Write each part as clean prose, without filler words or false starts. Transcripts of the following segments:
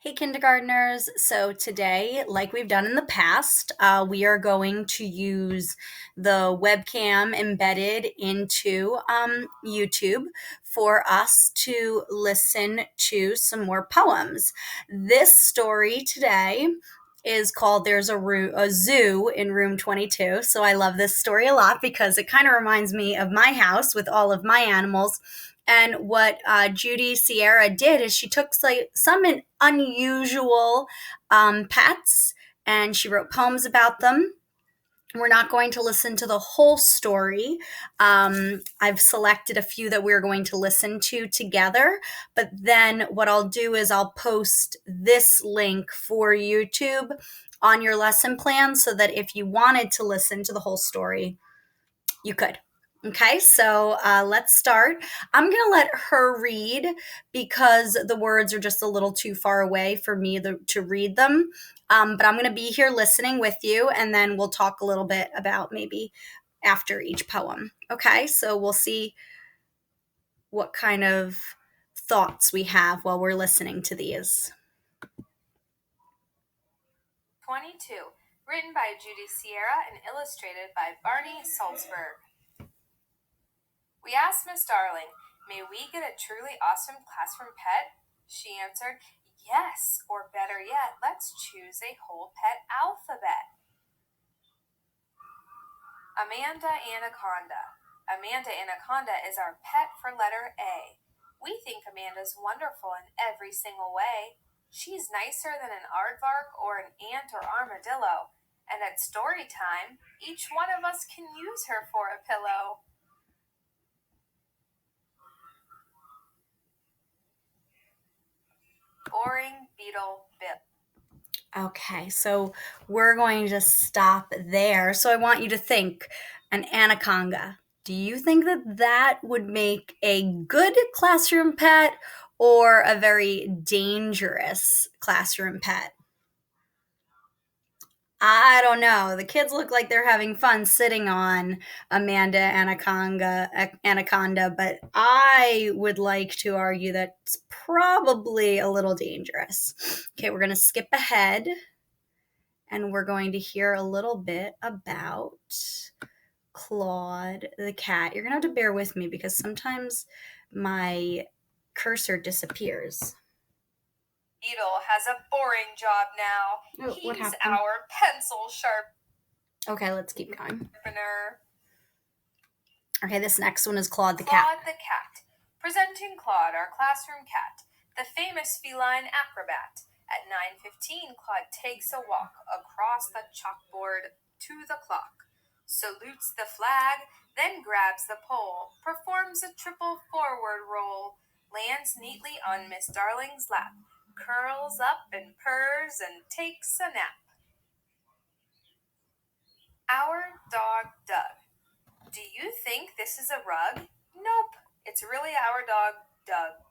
Hey, kindergartners. So, today, like we've done in the past, we are going to use the webcam embedded into YouTube for us to listen to some more poems. This story today is called There's a Zoo in Room 22. So, I love this story a lot because it kind of reminds me of my house with all of my animals. And what Judy Sierra did is she took some unusual pets and she wrote poems about them. We're not going to listen to the whole story. I've selected a few that we're going to listen to together. But then what I'll do is I'll post this link for YouTube on your lesson plan so that if you wanted to listen to the whole story, you could. Okay, so let's start. I'm going to let her read because the words are just a little too far away for me to read them. But I'm going to be here listening with you, and then we'll talk a little bit about maybe after each poem. Okay, so we'll see what kind of thoughts we have while we're listening to these. 22, written by Judy Sierra and illustrated by Barney Salzberg. We asked Miss Darling, "May we get a truly awesome classroom pet?" She answered, "Yes, or better yet, let's choose a whole pet alphabet." Amanda Anaconda. Amanda Anaconda is our pet for letter A. We think Amanda's wonderful in every single way. She's nicer than an aardvark or an ant or armadillo. And at story time, each one of us can use her for a pillow. Boring Beetle Bill. Okay, so we're going to stop there. So I want you to think an anaconda. Do you think that that would make a good classroom pet or a very dangerous classroom pet? I don't know. The kids look like they're having fun sitting on Anaconda, but I would like to argue that it's probably a little dangerous. Okay, we're going to skip ahead and we're going to hear a little bit about Claude the cat. You're going to have to bear with me because sometimes my cursor disappears. Beetle has a boring job now. Oh, what He's happened? our pencil Okay, let's keep going. sharpener. Okay, this next one is Claude the cat. Claude the cat. Presenting Claude, our classroom cat, the famous feline acrobat. At 9:15, Claude takes a walk across the chalkboard to the clock, salutes the flag, then grabs the pole, performs a triple forward roll, lands neatly on Miss Darling's lap, curls up and purrs and takes a nap. Our dog Doug. Do you think this is a rug? Nope, it's really our dog Doug.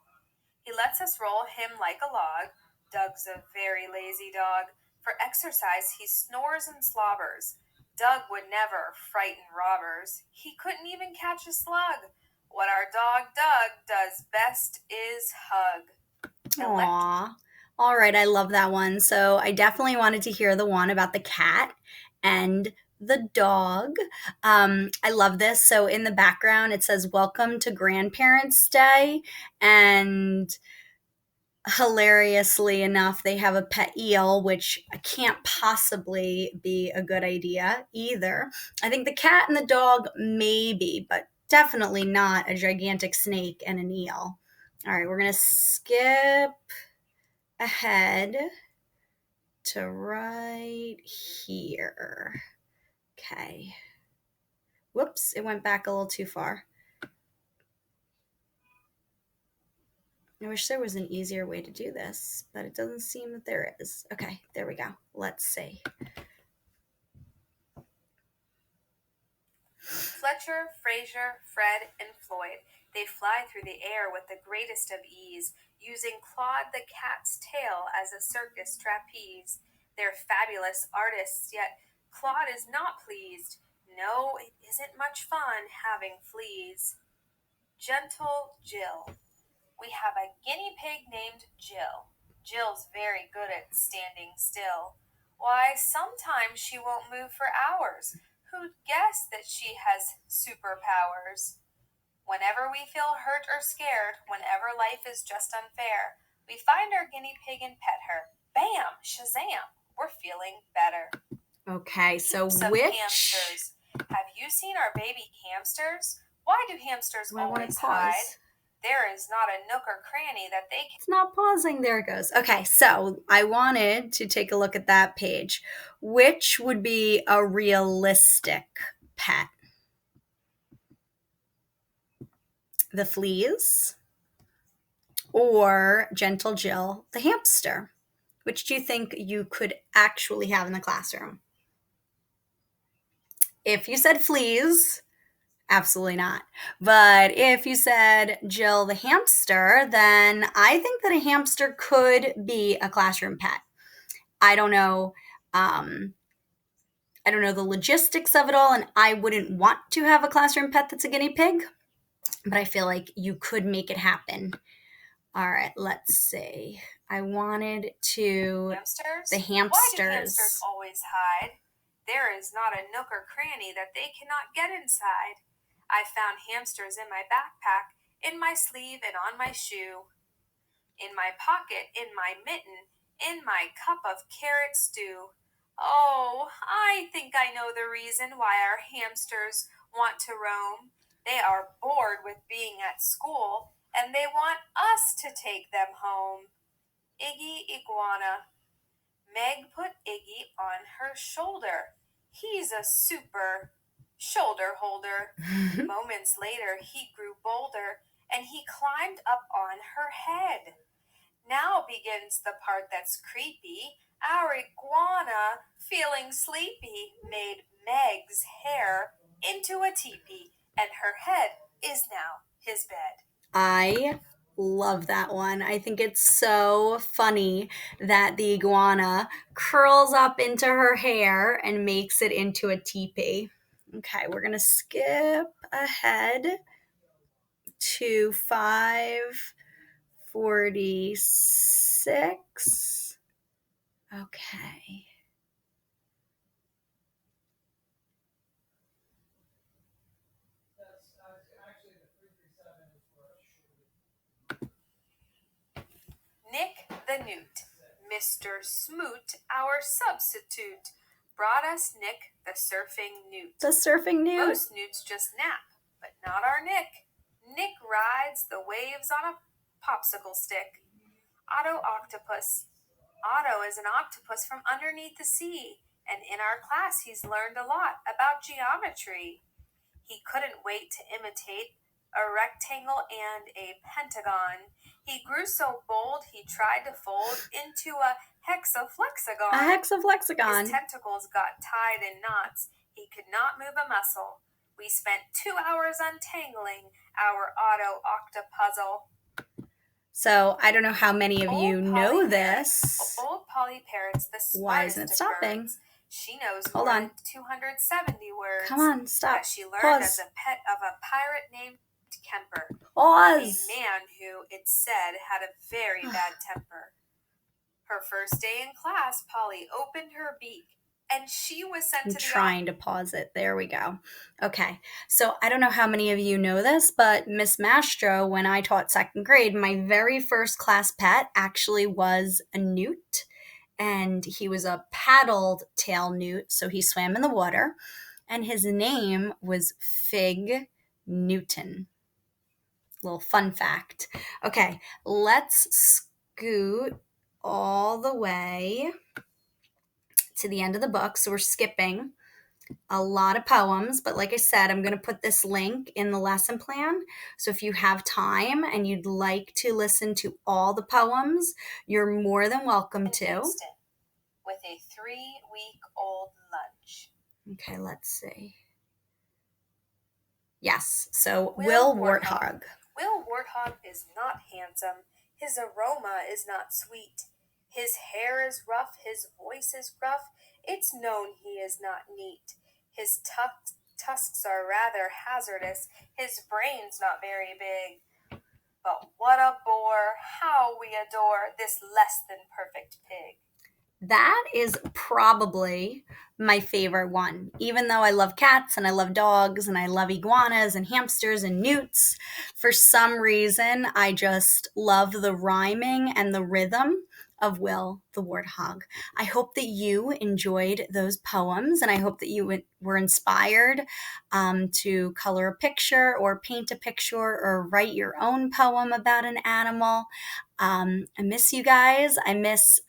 He lets us roll him like a log. Doug's a very lazy dog. For exercise, he snores and slobbers. Doug would never frighten robbers. He couldn't even catch a slug. What our dog Doug does best is hug. Aww. All right, I love that one. So I definitely wanted to hear the one about the cat and the dog. I love this. So in the background, it says, "Welcome to Grandparents' Day." And hilariously enough, they have a pet eel, which can't possibly be a good idea either. I think the cat and the dog, maybe, but definitely not a gigantic snake and an eel. All right, we're going to skip ahead to right here. Okay. Whoops, it went back a little too far. I wish there was an easier way to do this, but it doesn't seem that there is. Okay, there we go. Let's see. Fletcher, Fraser, Fred, and Floyd. They fly through the air with the greatest of ease, using Claude the cat's tail as a circus trapeze. They're fabulous artists, yet Claude is not pleased. No, it isn't much fun having fleas. Gentle Jill. We have a guinea pig named Jill. Jill's very good at standing still. Why, sometimes she won't move for hours. Who'd guess that she has superpowers? Whenever we feel hurt or scared, whenever life is just unfair, we find our guinea pig and pet her. Bam! Shazam! We're feeling better. Okay, so Heaps of which... hamsters. Have you seen our baby hamsters? Why do hamsters Do I want always to pause? hide? There is not a nook or cranny that they can. It's not pausing. There it goes. Okay, so I wanted to take a look at that page. Which would be a realistic pet? The fleas or Gentle Jill, the hamster? Which do you think you could actually have in the classroom? If you said fleas, absolutely not. But if you said Jill the hamster, then I think that a hamster could be a classroom pet. I don't know. I don't know the logistics of it all, and I wouldn't want to have a classroom pet that's a guinea pig, but I feel like you could make it happen. All right, let's see. I wanted to... Hamsters? The Why do hamsters. hamsters always hide? There is not a nook or cranny that they cannot get inside. I found hamsters in my backpack, in my sleeve, and on my shoe. In my pocket, in my mitten, in my cup of carrot stew. Oh, I think I know the reason why our hamsters want to roam. They are bored with being at school, and they want us to take them home. Iggy Iguana. Meg put Iggy on her shoulder. He's a super shoulder holder. Moments later, he grew bolder, and he climbed up on her head. Now begins the part that's creepy. Our iguana, feeling sleepy, made Meg's hair into a teepee, and her head is now his bed. I love that one. I think it's so funny that the iguana curls up into her hair and makes it into a teepee. Okay, we're going to skip ahead to 546. Okay. Nick the Newt, Mr. Smoot, our substitute, brought us Nick the surfing newt. The surfing newt. Most newts just nap, but not our Nick. Nick rides the waves on a popsicle stick. Otto Octopus. Otto is an octopus from underneath the sea, and in our class he's learned a lot about geometry. He couldn't wait to imitate a rectangle and a pentagon. He grew so bold he tried to fold into a hexaflexagon. A hexaflexagon. His tentacles got tied in knots. He could not move a muscle. We spent 2 hours untangling our Otto Octopuzzle. So I don't know how many of you know this. Old Polly Parrot's the smartest. Why isn't it stopping? Birds. She knows Hold more on. than 270 words. Come on, stop. That she learned Pause. as a pet of a pirate named Kemper. Pause. A man who, it's said, had a very bad temper. Her first day in class, Polly opened her beak, and she was sent I'm to the trying to pause it. There we go. Okay. So I don't know how many of you know this, but Miss Mastro, when I taught second grade, my very first class pet actually was a newt. And he was a paddled tail newt, so he swam in the water. And his name was Fig Newton. Little fun fact. Okay, let's scoot all the way to the end of the book. So we're skipping a lot of poems, but like I said, I'm going to put this link in the lesson plan. So if you have time and you'd like to listen to all the poems, you're more than welcome to. With a 3-week-old lunch. Okay, let's see. Yes, so Will Warthog. Will Warthog is not handsome. His aroma is not sweet. His hair is rough, his voice is gruff. It's known he is not neat. His tusks are rather hazardous. His brain's not very big. But what a bore! How we adore this less than perfect pig. That is probably my favorite one. Even though I love cats and I love dogs and I love iguanas and hamsters and newts, for some reason I just love the rhyming and the rhythm of Will the Warthog. I hope that you enjoyed those poems and I hope that you were inspired to color a picture or paint a picture or write your own poem about an animal. I miss you guys. I miss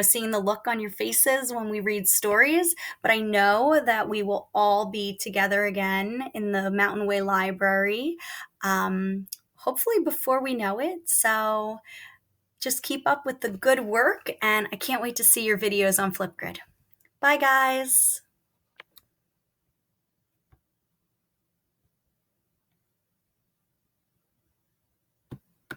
seeing the look on your faces when we read stories. But I know that we will all be together again in the Mountain Way Library, hopefully before we know it. So just keep up with the good work, and I can't wait to see your videos on Flipgrid. Bye, guys.